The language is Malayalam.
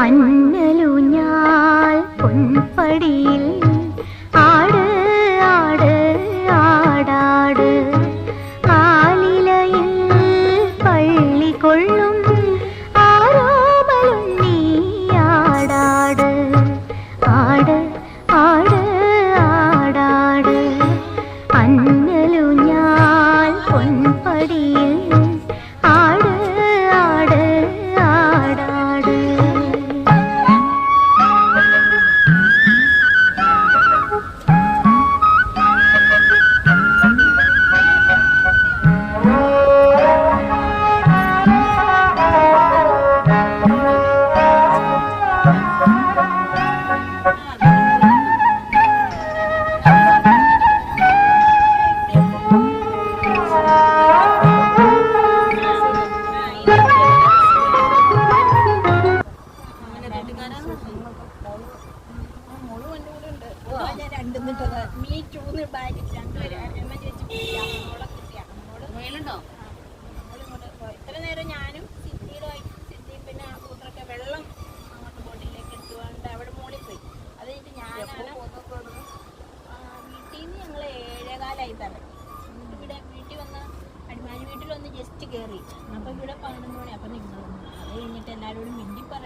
അന്നലൂഞ്ഞാൽ പൊൻപടിയിൽ ആട് ആട് ആടാട് ആലിലയിൽ പള്ളി കൊള്ളും ആരോമലുണ്ണി ആടാട് ആട് ആട് ആടാട് അന്നലൂഞ്ഞാൽ പൊൻപടിയിൽ ആട് ആട് ആടാട്. ഇത്ര നേരം ഞാനും സിദ്ധിയും പിന്നെ കൂട്ടറൊക്കെ വെള്ളം അങ്ങോട്ട് ബോട്ടിലേക്ക് എടുത്തുകൊണ്ട് അവിടെ മോളിൽ പോയി. അത് കഴിഞ്ഞിട്ട് ഞാനാണ് വീട്ടിൽ നിന്ന് ഞങ്ങൾ 7:15 തന്നെ ഇവിടെ വീട്ടിൽ വന്ന് അടിമാലി വീട്ടിൽ വന്ന് ജസ്റ്റ് കയറി. അപ്പം ഇവിടെ 11 മണി. അപ്പം നിങ്ങൾ അത് കഴിഞ്ഞിട്ട് എല്ലാവരോടും മിണ്ടി